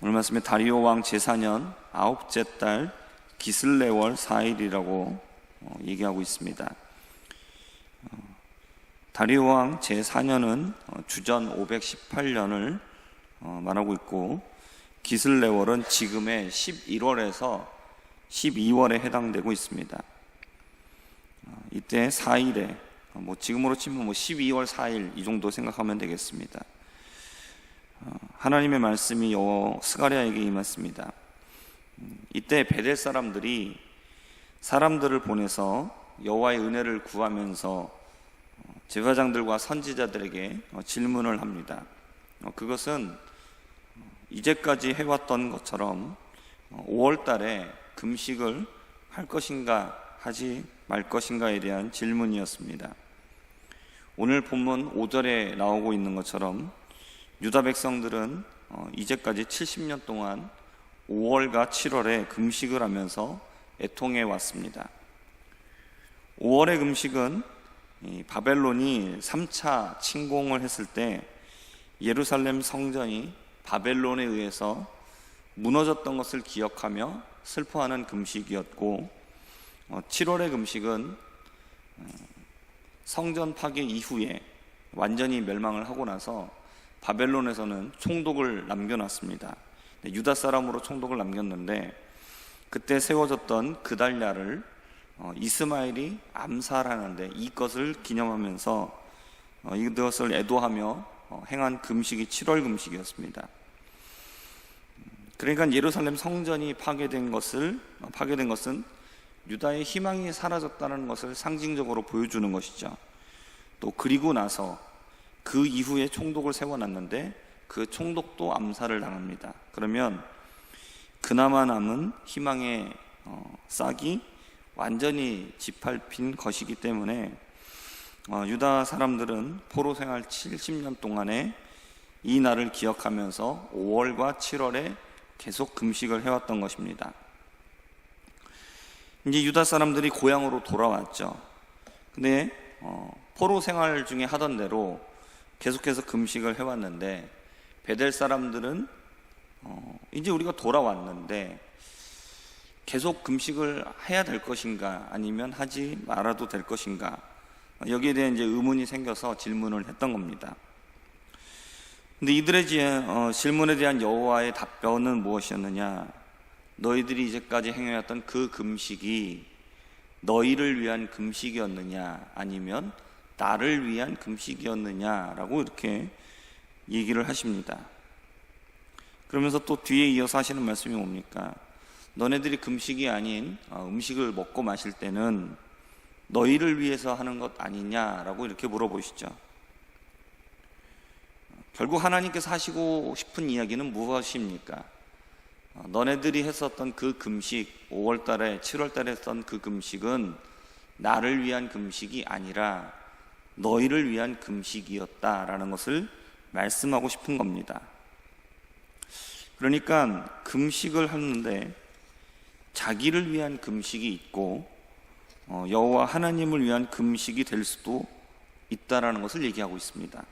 오늘 말씀에 다리오 왕 제4년 9째 달 기슬레월 4일이라고 얘기하고 있습니다. 다리오 왕 제4년은 주전 518년을 말하고 있고, 기슬레월은 지금의 11월에서 12월에 해당되고 있습니다. 이때 4일에 지금으로 치면 12월 4일 이 정도 생각하면 되겠습니다. 하나님의 말씀이 스가랴에게 임했습니다. 이때 베델 사람들이 사람들을 보내서 여호와의 은혜를 구하면서 제사장들과 선지자들에게 질문을 합니다. 그것은 이제까지 해왔던 것처럼 5월 달에 금식을 할 것인가 하지 말 것인가에 대한 질문이었습니다. 오늘 본문 5절에 나오고 있는 것처럼 유다 백성들은 이제까지 70년 동안 5월과 7월에 금식을 하면서 애통해 왔습니다. 5월의 금식은 바벨론이 3차 침공을 했을 때 예루살렘 성전이 바벨론에 의해서 무너졌던 것을 기억하며 슬퍼하는 금식이었고, 7월의 금식은 성전 파괴 이후에 완전히 멸망을 하고 나서 바벨론에서는 총독을 남겨놨습니다. 유다 사람으로 총독을 남겼는데, 그때 세워졌던 그달랴를 이스마엘이 암살하는데 이것을 기념하면서 이것을 애도하며 행한 금식이 7월 금식이었습니다. 그러니까 예루살렘 성전이 파괴된 것은 유다의 희망이 사라졌다는 것을 상징적으로 보여주는 것이죠. 또 그리고 나서 그 이후에 총독을 세워놨는데 그 총독도 암살을 당합니다. 그러면 그나마 남은 희망의 싹이 완전히 짓밟힌 것이기 때문에 유다 사람들은 포로 생활 70년 동안에 이 날을 기억하면서 5월과 7월에 계속 금식을 해왔던 것입니다. 이제 유다 사람들이 고향으로 돌아왔죠. 근데 포로 생활 중에 하던 대로 계속해서 금식을 해왔는데, 베델 사람들은 이제 우리가 돌아왔는데 계속 금식을 해야 될 것인가 아니면 하지 말아도 될 것인가, 여기에 대한 이제 의문이 생겨서 질문을 했던 겁니다. 근데 이들의 질문에 대한 여호와의 답변은 무엇이었느냐? 너희들이 이제까지 행해왔던 그 금식이 너희를 위한 금식이었느냐 아니면 나를 위한 금식이었느냐라고 이렇게 얘기를 하십니다. 그러면서 또 뒤에 이어서 하시는 말씀이 뭡니까? 너네들이 금식이 아닌 음식을 먹고 마실 때는 너희를 위해서 하는 것 아니냐라고 이렇게 물어보시죠. 결국 하나님께서 하시고 싶은 이야기는 무엇입니까? 너네들이 했었던 그 금식, 5월달에 7월달에 했던 그 금식은 나를 위한 금식이 아니라 너희를 위한 금식이었다라는 것을 말씀하고 싶은 겁니다. 그러니까 금식을 하는데 자기를 위한 금식이 있고 여호와 하나님을 위한 금식이 될 수도 있다라는 것을 얘기하고 있습니다.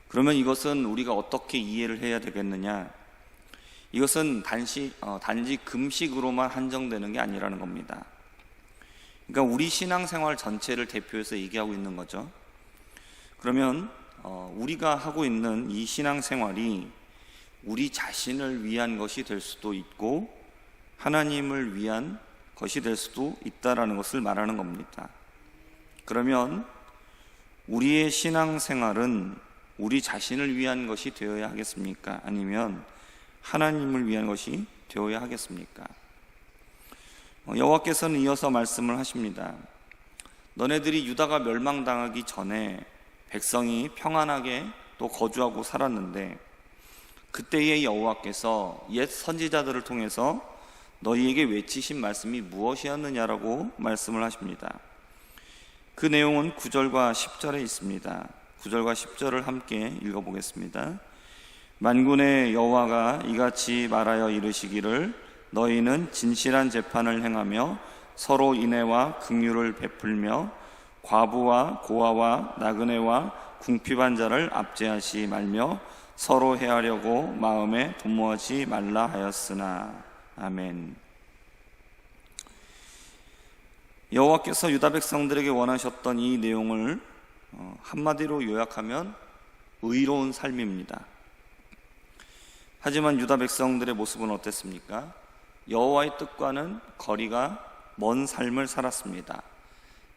그러면 이것은 우리가 어떻게 이해를 해야 되겠느냐? 이것은 단지 금식으로만 한정되는 게 아니라는 겁니다. 그러니까 우리 신앙생활 전체를 대표해서 얘기하고 있는 거죠. 그러면 우리가 하고 있는 이 신앙생활이 우리 자신을 위한 것이 될 수도 있고 하나님을 위한 것이 될 수도 있다라는 것을 말하는 겁니다. 그러면 우리의 신앙생활은 우리 자신을 위한 것이 되어야 하겠습니까? 아니면 하나님을 위한 것이 되어야 하겠습니까? 여호와께서는 이어서 말씀을 하십니다. 너네들이 유다가 멸망당하기 전에 백성이 평안하게 또 거주하고 살았는데, 그때의 여호와께서 옛 선지자들을 통해서 너희에게 외치신 말씀이 무엇이었느냐라고 말씀을 하십니다. 그 내용은 9절과 10절에 있습니다. 9절과 10절을 함께 읽어보겠습니다. 만군의 여호와가 이같이 말하여 이르시기를 너희는 진실한 재판을 행하며 서로 인애와 긍휼을 베풀며 과부와 고아와 나그네와 궁핍한 자를 압제하시 말며 서로 해하려고 마음에 도모하지 말라 하였으나. 아멘. 여호와께서 유다 백성들에게 원하셨던 이 내용을 한마디로 요약하면 의로운 삶입니다. 하지만 유다 백성들의 모습은 어땠습니까? 여호와의 뜻과는 거리가 먼 삶을 살았습니다.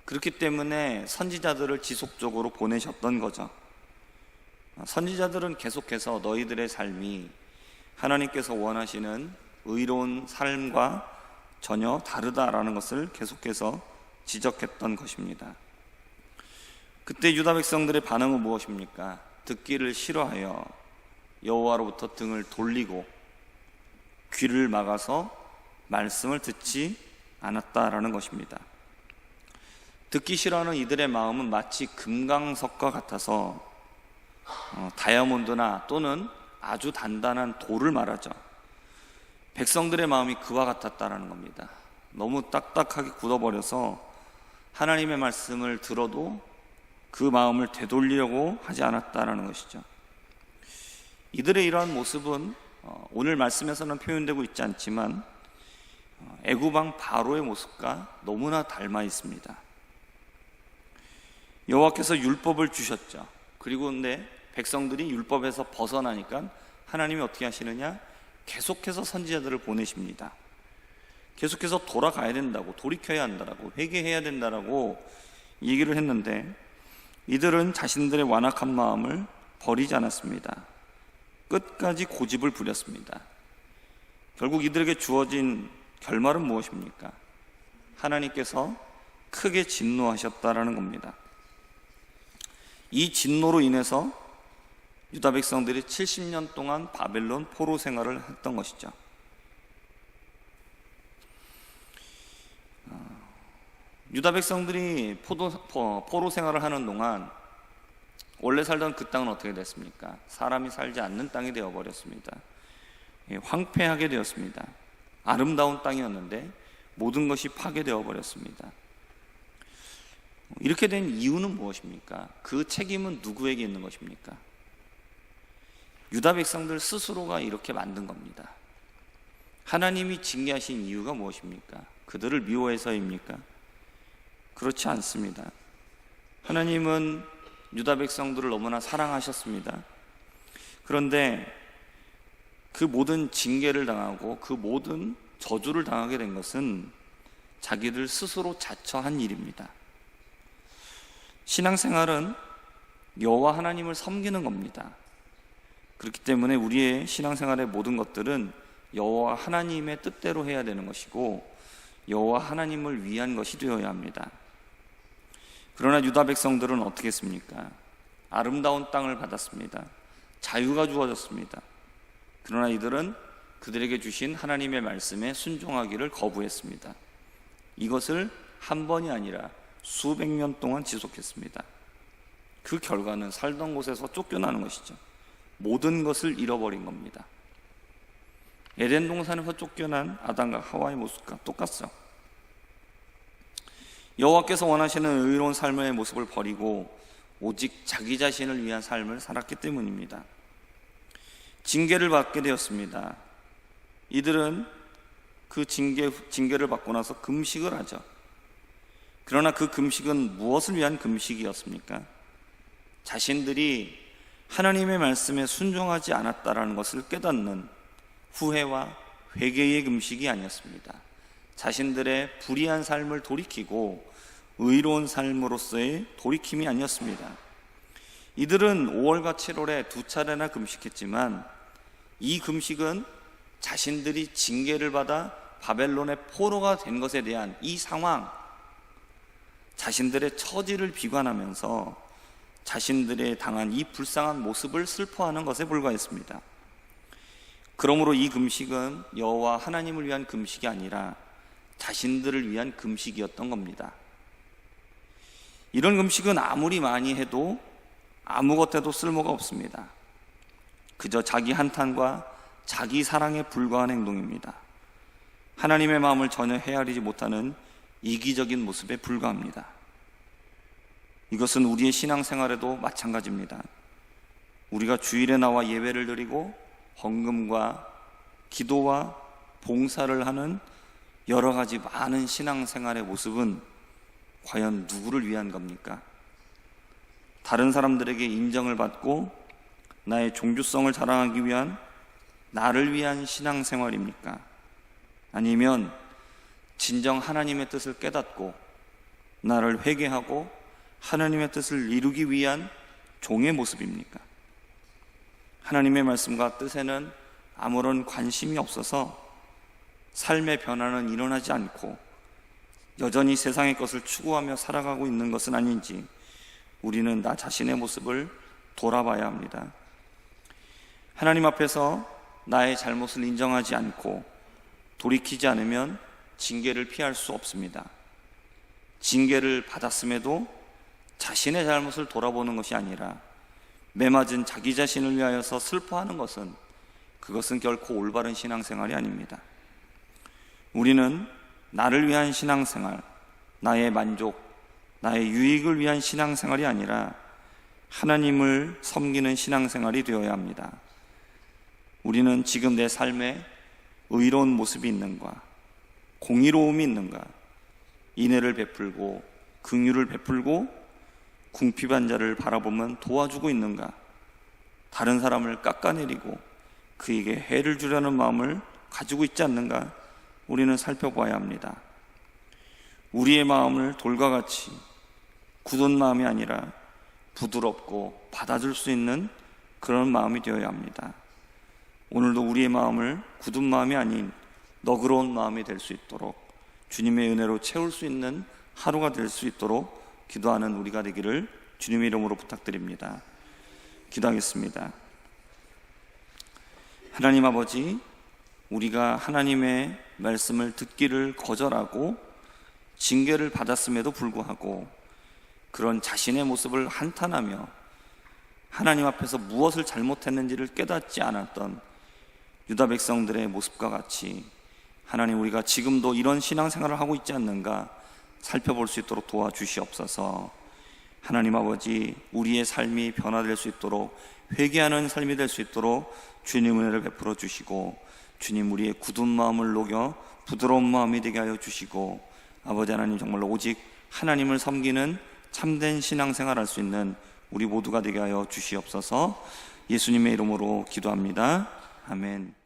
그렇기 때문에 선지자들을 지속적으로 보내셨던 거죠. 선지자들은 계속해서 너희들의 삶이 하나님께서 원하시는 의로운 삶과 전혀 다르다라는 것을 계속해서 지적했던 것입니다. 그때 유다 백성들의 반응은 무엇입니까? 듣기를 싫어하여 여호와로부터 등을 돌리고 귀를 막아서 말씀을 듣지 않았다라는 것입니다. 듣기 싫어하는 이들의 마음은 마치 금강석과 같아서 다이아몬드나 또는 아주 단단한 돌을 말하죠. 백성들의 마음이 그와 같았다라는 겁니다. 너무 딱딱하게 굳어버려서 하나님의 말씀을 들어도 그 마음을 되돌리려고 하지 않았다라는 것이죠. 이들의 이러한 모습은 오늘 말씀에서는 표현되고 있지 않지만 애굽 왕 바로의 모습과 너무나 닮아 있습니다. 여호와께서 율법을 주셨죠. 그리고 근데 백성들이 율법에서 벗어나니까 하나님이 어떻게 하시느냐? 계속해서 선지자들을 보내십니다. 계속해서 돌아가야 된다고, 돌이켜야 한다라고, 회개해야 된다라고 얘기를 했는데 이들은 자신들의 완악한 마음을 버리지 않았습니다. 끝까지 고집을 부렸습니다. 결국 이들에게 주어진 결말은 무엇입니까? 하나님께서 크게 진노하셨다라는 겁니다. 이 진노로 인해서 유다 백성들이 70년 동안 바벨론 포로 생활을 했던 것이죠. 유다 백성들이 포로 생활을 하는 동안 원래 살던 그 땅은 어떻게 됐습니까? 사람이 살지 않는 땅이 되어버렸습니다. 황폐하게 되었습니다. 아름다운 땅이었는데 모든 것이 파괴되어 버렸습니다. 이렇게 된 이유는 무엇입니까? 그 책임은 누구에게 있는 것입니까? 유다 백성들 스스로가 이렇게 만든 겁니다. 하나님이 징계하신 이유가 무엇입니까? 그들을 미워해서입니까? 그렇지 않습니다. 하나님은 유다 백성들을 너무나 사랑하셨습니다. 그런데 그 모든 징계를 당하고 그 모든 저주를 당하게 된 것은 자기들 스스로 자처한 일입니다. 신앙생활은 여호와 하나님을 섬기는 겁니다. 그렇기 때문에 우리의 신앙생활의 모든 것들은 여호와 하나님의 뜻대로 해야 되는 것이고 여호와 하나님을 위한 것이 되어야 합니다. 그러나 유다 백성들은 어떻게 했습니까? 아름다운 땅을 받았습니다. 자유가 주어졌습니다. 그러나 이들은 그들에게 주신 하나님의 말씀에 순종하기를 거부했습니다. 이것을 한 번이 아니라 수백 년 동안 지속했습니다. 그 결과는 살던 곳에서 쫓겨나는 것이죠. 모든 것을 잃어버린 겁니다. 에덴 동산에서 쫓겨난 아담과 하와의 모습과 똑같죠. 여호와께서 원하시는 의로운 삶의 모습을 버리고 오직 자기 자신을 위한 삶을 살았기 때문입니다. 징계를 받게 되었습니다. 이들은 그 징계를 받고 나서 금식을 하죠. 그러나 그 금식은 무엇을 위한 금식이었습니까? 자신들이 하나님의 말씀에 순종하지 않았다라는 것을 깨닫는 후회와 회개의 금식이 아니었습니다. 자신들의 불의한 삶을 돌이키고 의로운 삶으로서의 돌이킴이 아니었습니다. 이들은 5월과 7월에 2차례나 금식했지만 이 금식은 자신들이 징계를 받아 바벨론의 포로가 된 것에 대한 이 상황, 자신들의 처지를 비관하면서 자신들의 당한 이 불쌍한 모습을 슬퍼하는 것에 불과했습니다. 그러므로 이 금식은 여호와 하나님을 위한 금식이 아니라 자신들을 위한 금식이었던 겁니다. 이런 금식은 아무리 많이 해도 아무것도 쓸모가 없습니다. 그저 자기 한탄과 자기 사랑에 불과한 행동입니다. 하나님의 마음을 전혀 헤아리지 못하는 이기적인 모습에 불과합니다. 이것은 우리의 신앙생활에도 마찬가지입니다. 우리가 주일에 나와 예배를 드리고 헌금과 기도와 봉사를 하는 여러 가지 많은 신앙생활의 모습은 과연 누구를 위한 겁니까? 다른 사람들에게 인정을 받고 나의 종교성을 자랑하기 위한, 나를 위한 신앙생활입니까? 아니면 진정 하나님의 뜻을 깨닫고 나를 회개하고 하나님의 뜻을 이루기 위한 종의 모습입니까? 하나님의 말씀과 뜻에는 아무런 관심이 없어서 삶의 변화는 일어나지 않고 여전히 세상의 것을 추구하며 살아가고 있는 것은 아닌지 우리는 나 자신의 모습을 돌아봐야 합니다. 하나님 앞에서 나의 잘못을 인정하지 않고 돌이키지 않으면 징계를 피할 수 없습니다. 징계를 받았음에도 자신의 잘못을 돌아보는 것이 아니라 매맞은 자기 자신을 위하여서 슬퍼하는 것은, 그것은 결코 올바른 신앙생활이 아닙니다. 우리는 나를 위한 신앙생활, 나의 만족, 나의 유익을 위한 신앙생활이 아니라 하나님을 섬기는 신앙생활이 되어야 합니다. 우리는 지금 내 삶에 의로운 모습이 있는가, 공의로움이 있는가, 인애를 베풀고 긍휼을 베풀고 궁핍한 자를 바라보면 도와주고 있는가, 다른 사람을 깎아내리고 그에게 해를 주려는 마음을 가지고 있지 않는가, 우리는 살펴봐야 합니다. 우리의 마음을 돌과 같이 굳은 마음이 아니라 부드럽고 받아줄 수 있는 그런 마음이 되어야 합니다. 오늘도 우리의 마음을 굳은 마음이 아닌 너그러운 마음이 될 수 있도록 주님의 은혜로 채울 수 있는 하루가 될 수 있도록 기도하는 우리가 되기를 주님의 이름으로 부탁드립니다. 기도하겠습니다. 하나님 아버지, 우리가 하나님의 말씀을 듣기를 거절하고 징계를 받았음에도 불구하고 그런 자신의 모습을 한탄하며 하나님 앞에서 무엇을 잘못했는지를 깨닫지 않았던 유다 백성들의 모습과 같이 하나님, 우리가 지금도 이런 신앙생활을 하고 있지 않는가 살펴볼 수 있도록 도와주시옵소서. 하나님 아버지, 우리의 삶이 변화될 수 있도록, 회개하는 삶이 될 수 있도록 주님 은혜를 베풀어 주시고, 주님 우리의 굳은 마음을 녹여 부드러운 마음이 되게 하여 주시고, 아버지 하나님, 정말로 오직 하나님을 섬기는 참된 신앙생활 할 수 있는 우리 모두가 되게 하여 주시옵소서. 예수님의 이름으로 기도합니다. 아멘.